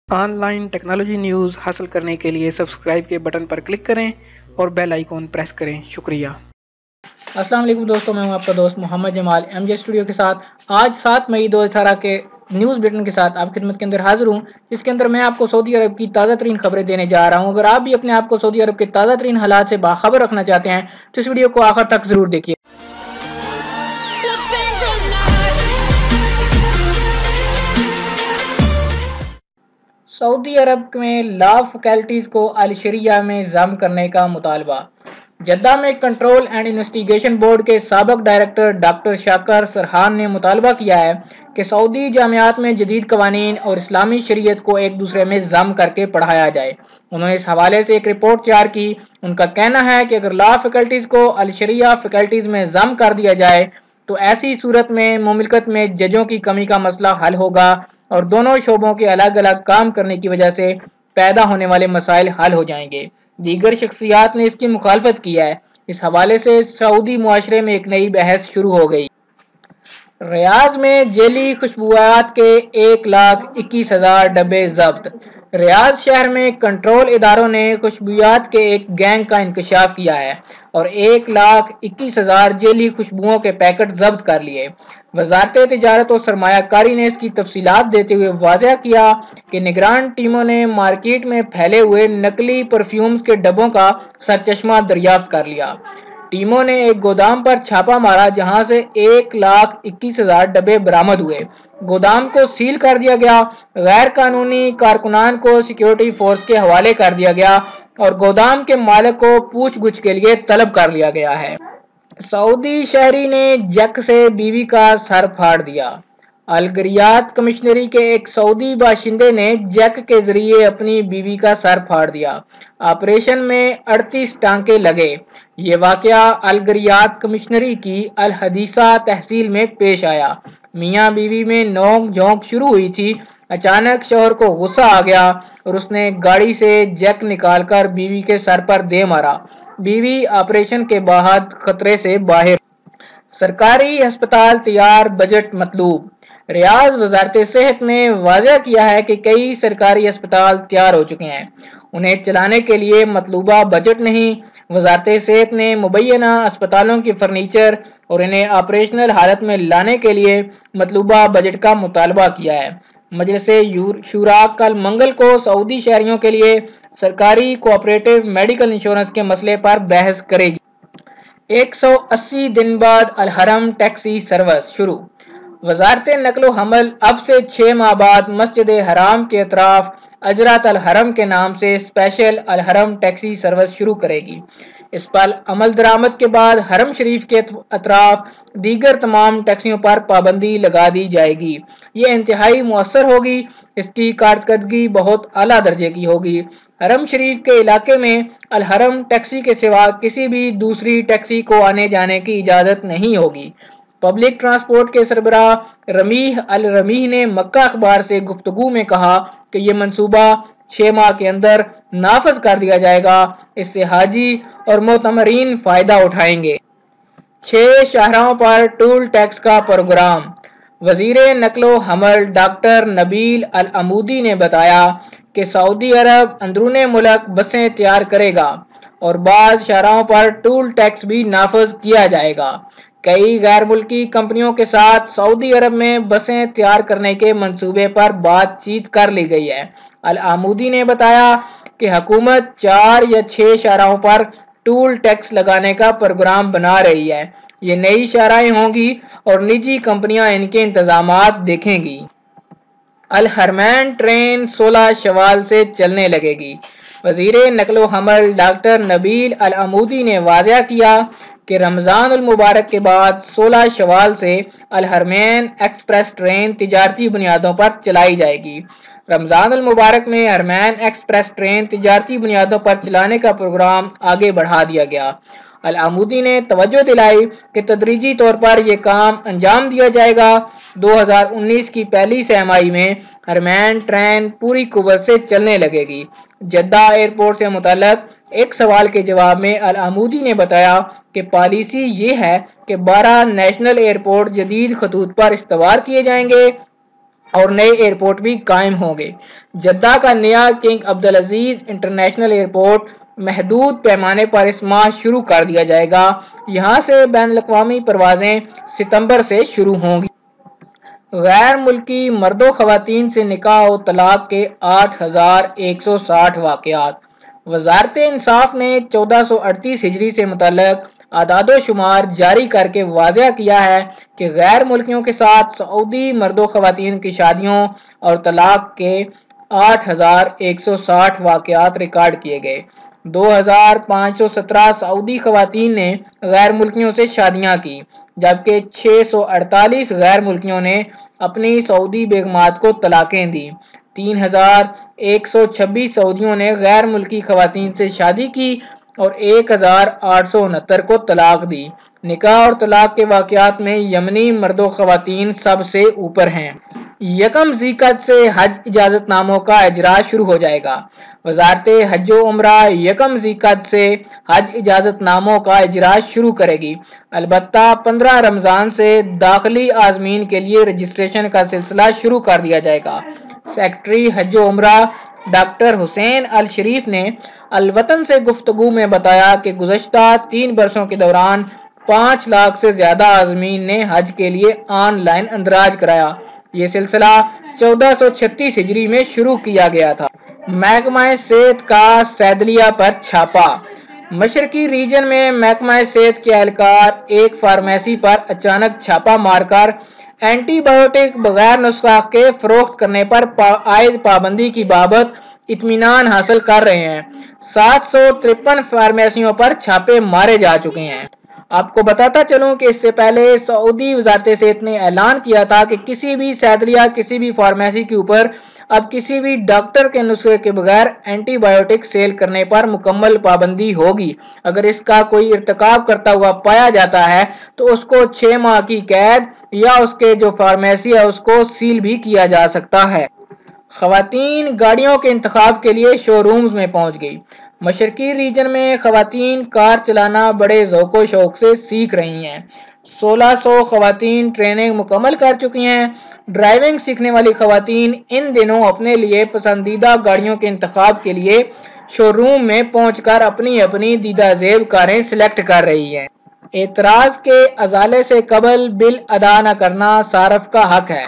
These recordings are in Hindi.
ऑनलाइन टेक्नोलॉजी न्यूज़ हासिल करने के लिए सब्सक्राइब के बटन पर क्लिक करें और बेल आइकॉन प्रेस करें। शुक्रिया। अस्सलाम वालेकुम दोस्तों, मैं हूं आपका दोस्त मोहम्मद जमाल एमजे स्टूडियो के साथ। आज 7 मई 2018 के न्यूज़ बुलेटिन के साथ आपकी खिदमत के अंदर हाजिर हूं, जिसके अंदर मैं आपको सऊदी अरब की ताज़ा तरीन खबरें देने जा रहा हूं। अगर आप भी अपने आप को सऊदी अरब के ताज़ा तरीन हालात से बाखबर रखना चाहते हैं तो इस वीडियो को आखिर तक जरूर देखिए। सऊदी अरब में लॉ फैकल्टीज को अल शरिया में जम करने का मुतालबा। जद्दा में कंट्रोल एंड इन्वेस्टिगेशन बोर्ड के साबिक डायरेक्टर डॉक्टर शाकर सरहान ने मुतालबा किया है कि सऊदी जामियात में जदीद कवानीन और इस्लामी शरीयत को एक दूसरे में जम करके पढ़ाया जाए। उन्होंने इस हवाले से एक रिपोर्ट तैयार की। उनका कहना है कि अगर लॉ फैकल्टीज को अल शरिया फैकल्टीज में जम कर दिया जाए तो ऐसी सूरत में मुमलिकत में जजों की कमी का मसला हल होगा और दोनों शोबों के अलग अलग काम करने की वजह से पैदा होने वाले मसाइल हल हो जाएंगे। दीगर शख्सियात ने इसकी मुखालफत की है। इस हवाले से सऊदी मुआशरे में एक नई बहस शुरू हो गई। रियाज में जेली खुशबुआत के 1,21,000 डब्बे जब्त। रियाज शहर में कंट्रोल इदारों ने खुशबुआत के एक गैंग का इंकशाफ किया है और 1,21,000 जेली खुशबुओं के पैकेट जब्त कर लिए। वजारत तिजारत और सरमायाकारी ने इसकी तफसीलात देते हुए वाज़ेह किया कि निगरान टीमों ने मार्केट में फैले हुए नकली परफ्यूम्स के डब्बों का सरचश्मा दरियाफ्त कर लिया। टीमों ने एक गोदाम पर छापा मारा जहां से 1,21,000 डब्बे बरामद हुए। गोदाम को सील कर दिया गया। गैर कानूनी कारकुनान को सिक्योरिटी फोर्स के हवाले कर दिया गया और गोदाम के मालिक को पूछगछ के लिए तलब कर लिया गया है। सऊदी शहरी ने जक से बीवी का सर फाड़ दिया। अलगरियात कमिश्नरी के एक सऊदी बाशिंदे ने जैक के जरिए अपनी बीवी का सर फाड़ दिया। ऑपरेशन में 38 टांके लगे। ये वाकया अलगरियात कमिश्नरी की अल हदीसा तहसील में पेश आया। मियाँ बीवी में नोक झोंक शुरू हुई थी। अचानक शौहर को गुस्सा आ गया और उसने गाड़ी से जैक निकालकर बीवी के सर पर दे मारा। बीवी ऑपरेशन के बाद खतरे से बाहर। सरकारी अस्पताल तैयार, बजट मतलूब। रियाज वजारत सेहत ने वाज़ेह किया है कि कई सरकारी अस्पताल तैयार हो चुके हैं, उन्हें चलाने के लिए मतलूबा बजट नहीं। वजारत सेहत ने मुबैना अस्पतालों की फर्नीचर और इन्हें ऑपरेशनल हालत में लाने के लिए मतलूबा बजट का मुतालबा किया है। मजलिस शूरा कल मंगल को सऊदी शहरियों के लिए सरकारी कोऑपरेटिव मेडिकल इंश्योरेंस के मसले पर बहस करेगी। 180 दिन बाद अल हरम टैक्सी सर्विस शुरू। वजारत नकलो हमल अब से 6 माह बाद मस्जिद हराम के अतराफ अजरात अल हरम के नाम से स्पेशल अल हरम टैक्सी सर्विस शुरू करेगी। इस पर अमल दरामद के बाद हरम शरीफ के अतराफ दीगर तमाम टैक्सियों पर पाबंदी लगा दी जाएगी। ये इंतहाई मुअस्सर होगी। इसकी कारकर्दगी बहुत आला दर्जे की होगी। हरम शरीफ के इलाके में अल हरम टैक्सी के सिवा किसी भी दूसरी टैक्सी को आने जाने की इजाज़त नहीं होगी। पब्लिक ट्रांसपोर्ट के सरबराह रमीह अल रमीह ने मक्का अखबार से गुफ्तगू में कहा कि यह मंसूबा 6 माह के अंदर नाफज कर दिया जाएगा। इससे हाजी और मोतमरीन फायदा उठाएंगे। 6 शाहराहों पर टूल टैक्स का प्रोग्राम। वजीर नकलो हमल डॉक्टर नबील अल अमूदी ने बताया कि सऊदी अरब अंदरूने मुल्क बसें तैयार करेगा और बाज़ शाहराहों पर टूल टैक्स भी नाफज किया जाएगा। कई गैर मुल्की कंपनियों के साथ सऊदी अरब में बसें तैयार करने के मंसूबे पर बातचीत कर ली गई है। अल आमूदी ने बताया कि हुकूमत 4 या 6 शाहराहों पर टूल टैक्स लगाने का प्रोग्राम बना रही है। ये नई शाहराहें होंगी और निजी कंपनियां इनके इंतजामात देखेंगी। अल हरमैन ट्रेन 16 शवाल से चलने लगेगी। वजीर नकलो हमल डॉक्टर नबील अल अमूदी ने वाज़ेह किया कि रमज़ान उल मुबारक के बाद 16 शवाल से अल हरमैन एक्सप्रेस ट्रेन तिजारती बुनियादों पर चलाई जाएगी। रमज़ान उल मुबारक में हरमैन एक्सप्रेस ट्रेन तिजारती बुनियादों पर चलाने का प्रोग्राम आगे बढ़ा दिया गया। अल आमूदी ने तवज्जो दिलाई कि तदरीजी तौर पर यह काम अंजाम दिया जाएगा। 2019 की पहली सहमाही में हरमैन ट्रेन पूरी कुव्वत से चलने लगेगी। जद्दा एयरपोर्ट से मुतल्लक एक सवाल के जवाब में अल आमूदी ने बताया कि पॉलिसी ये है कि 12 नेशनल एयरपोर्ट जदीद खतूत पर इस्तवार किए जाएंगे और नए एयरपोर्ट भी कायम होंगे। जद्दा का नया किंग अब्दुल अजीज इंटरनेशनल एयरपोर्ट महदूद पैमाने पर इस माह शुरू कर दिया जाएगा। यहाँ से बैनुल-अक़वामी परवाजें सितंबर से शुरू होंगी। गैर मुल्की मर्दों खवातीन से निकाह और तलाक के 8,160 वाक़यात। वज़ारत इंसाफ ने 1438 हिजरी से मुतल्लक आदादोशुमार जारी करके वाज़ह किया है कि गैर मुल्कियों के साथ सऊदी मर्दों खवातीन की शादियों और तलाक के 8,160 वाक़यात रिकॉर्ड किए गए। 2,517 सऊदी खवातीन ने गैर मुल्कियों से शादियां की, जबकि 648 गैर मुल्कियों ने अपनी सऊदी बेगमात को तलाकें दी। 3,126 सऊदियों ने गैर मुल्की खवातीन से शादी की और 1,869 को तलाक दी। निकाह और तलाक के वाक़यात में यमनी मर्दों खवातीन सबसे ऊपर हैं। 1 ज़ीक़त से हज इजाज़तनामों का इजरा शुरू हो जाएगा। वज़ारत हज व उम्रा 1 ज़ीक़त से हज इजाज़तनामों का इजरा शुरू करेगी। अलबत्ता 15 रमज़ान से दाखिली आज़मीन के लिए रजिस्ट्रेशन का सिलसिला शुरू कर दिया जाएगा। सेक्रेटरी हज व उम्रा डॉक्टर हुसैन अल शरीफ ने अल वतन से गुफ्तगू में बताया कि गुज़श्ता 3 बरसों के दौरान 5 लाख से ज़्यादा आज़मीन ने हज के लिए ऑनलाइन अंदराज कराया। ये सिलसिला 1436 हिजरी में शुरू किया गया था। महकमा सेहत का सैदलिया पर छापा। मशरकी रीजन में महकमा सेहत के एहलकार एक फार्मेसी पर अचानक छापा मारकर एंटीबायोटिक बगैर नुस्खा के फरोख्त करने पर आयद पाबंदी की बाबत इत्मीनान हासिल कर रहे हैं। 753 फार्मेसियों पर छापे मारे जा चुके हैं। आपको बताता चलूं कि इससे पहले सऊदी वज़ारत सेहत ने ऐलान किया था कि किसी भी सैदलिया किसी भी फार्मेसी के ऊपर अब किसी भी डॉक्टर के नुस्खे के बगैर एंटीबायोटिक सेल करने पर मुकम्मल पाबंदी होगी। अगर इसका कोई इर्तिकाब करता हुआ पाया जाता है तो उसको 6 माह की कैद या उसके जो फार्मेसी है उसको सील भी किया जा सकता है। खवातीन गाड़ियों के इंतखाब के लिए शोरूम्स में पहुंच गई। मशरकी रीजन में खवातीन कार चलाना बड़े ज़ौक़ शौक़ से सीख रही हैं। 1600 खवातीन ट्रेनिंग मुकम्मल कर चुकी हैं। ड्राइविंग सीखने वाली खवातीन इन दिनों अपने लिए पसंदीदा गाड़ियों के इंतखाब के लिए शोरूम में पहुंचकर अपनी अपनी दीदाजेब कारें सिलेक्ट कर रही हैं। एतराज़ के अजाले से कबल बिल अदा न करना सारफ का हक है।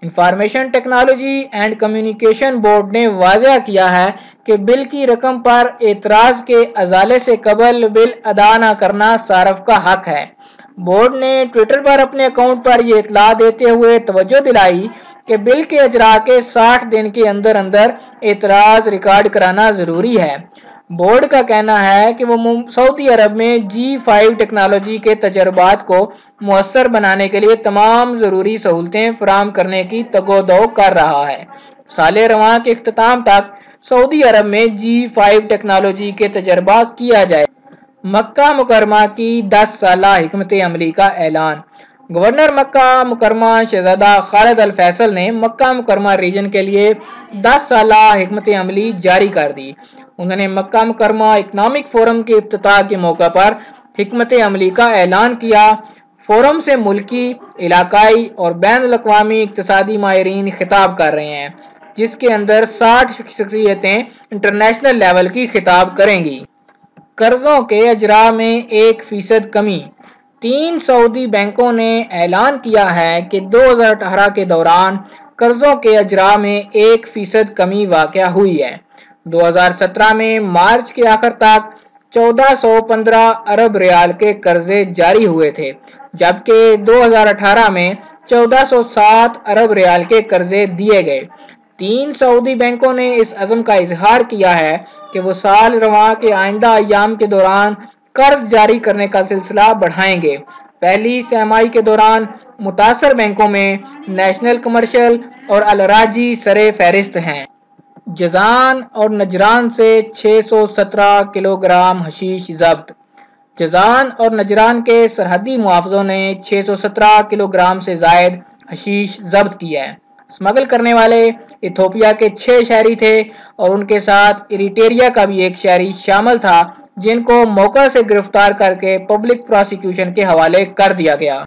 Information technology and communication board ने वाज़ह किया है कि बिल की रकम पर एतराज़ के अजाले से कबल बिल अदा न करना सारफ का हक है। बोर्ड ने ट्विटर पर अपने अकाउंट पर यह इतला देते हुए तवज्जो दिलाई कि बिल के अजरा के 60 दिन के अंदर अंदर एतराज़ रिकॉर्ड कराना ज़रूरी है। बोर्ड का कहना है कि वो सऊदी अरब में G5 टेक्नोलॉजी के तजर्बात को मुअस्सर बनाने के लिए तमाम ज़रूरी सहूलतें फराहम करने की तगोदो कर रहा है। साल रवां के इख्तिताम तक सऊदी अरब में G5 टेक्नोलॉजी के तजर्बा किया जाए। मक्का मुकरमा की 10 साला हिकमत अमली का ऐलान। गवर्नर मक्का मुकरमा शहजादा खालिद अल फैसल ने मक्का मुकरमा रीजन के लिए 10 साला हिकमत अमली जारी कर दी। उन्होंने मक्का मुकरमा इकनॉमिक फोरम के इफ्तिताह के मौका पर हिकमत अमली का ऐलान किया। फोरम से मुल्की, इलाकाई और बैनुल-अक़वामी इक़्तिसादी माहिरीन खिताब कर रहे हैं, जिसके अंदर 60 शख्सियतें इंटरनेशनल लेवल की खिताब करेंगी। कर्जों के अजरा में 1% कमी। 3 सऊदी बैंकों ने ऐलान किया है कि 2018 के दौरान कर्जों के अजरा में 1% कमी वाक़या हुई है। 2017 में मार्च के आखिर तक 1415 अरब रियाल के कर्जे जारी हुए थे, जबकि 2018 में 1407 अरब रियाल के कर्जे दिए गए। 3 सऊदी बैंकों ने इस अज़म का इजहार किया है कि वो साल रवां के आइंदा अय्याम के दौरान कर्ज जारी करने का सिलसिला बढ़ाएंगे। पहली सहमाही के दौरान मुतासर बैंकों में नेशनल कमर्शियल और अल-राजी सरे फहरिस्त हैं। जज़ान और नजरान से 617 किलोग्राम हशीश जब्त। जज़ान और नजरान के सरहदी मुआवजों ने 617 किलोग्राम से जायद हशीश जब्त किया है। स्मगल करने वाले इथोपिया के 6 शहरी थे और उनके साथ इरिट्रिया का भी एक शहरी शामिल था, जिनको मौका से गिरफ्तार करके पब्लिक प्रोसिक्यूशन के हवाले कर दिया गया।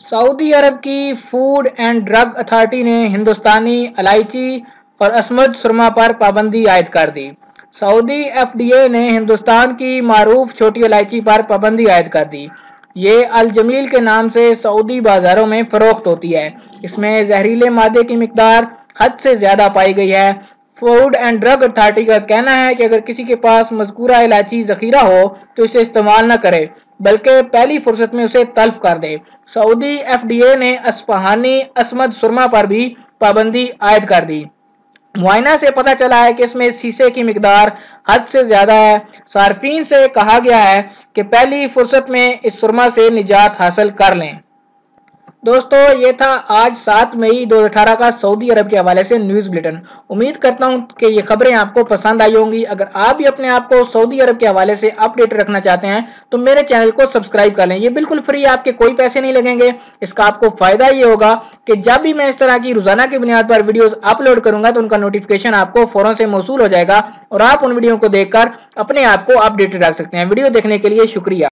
सऊदी अरब की फूड एंड ड्रग अथॉरिटी ने हिंदुस्तानी इलायची और अस्मद सुरमा पर पाबंदी आयद कर दी। सऊदी एफडीए ने हिंदुस्तान की मारूफ छोटी इलायची पर पाबंदी आयद कर दी। ये अल जमील के नाम से सऊदी बाजारों में फरोख्त होती है। इसमें जहरीले मादे की मिकदार हद से ज़्यादा पाई गई है। फूड एंड ड्रग अथॉरिटी का कहना है कि अगर किसी के पास मज़कूरा इलायची ज़ख़ीरा हो तो इसे इस्तेमाल न करे, बल्कि पहली फुर्सत में उसे तल्फ कर दे। सऊदी एफडीए ने अस्फहानी अस्मद सुरमा पर भी पाबंदी आयद कर दी। मुआयना से पता चला है कि इसमें शीशे की मिकदार हद से ज़्यादा है। सार्फिन से कहा गया है कि पहली फुर्सत में इस सुरमा से निजात हासिल कर लें। दोस्तों, ये था आज 7 मई 2018 का सऊदी अरब के हवाले से न्यूज़ बुलेटिन। उम्मीद करता हूं कि ये खबरें आपको पसंद आई होंगी। अगर आप भी अपने आप को सऊदी अरब के हवाले से अपडेट रखना चाहते हैं तो मेरे चैनल को सब्सक्राइब कर लें। ये बिल्कुल फ्री है, आपके कोई पैसे नहीं लगेंगे। इसका आपको फ़ायदा ये होगा कि जब भी मैं इस तरह की रोज़ाना की बुनियाद पर वीडियोज़ अपलोड करूँगा तो उनका नोटिफिकेशन आपको फ़ौरन से मौसूल हो जाएगा और आप उन वीडियो को देखकर अपने आप को अपडेटेड रख सकते हैं। वीडियो देखने के लिए शुक्रिया।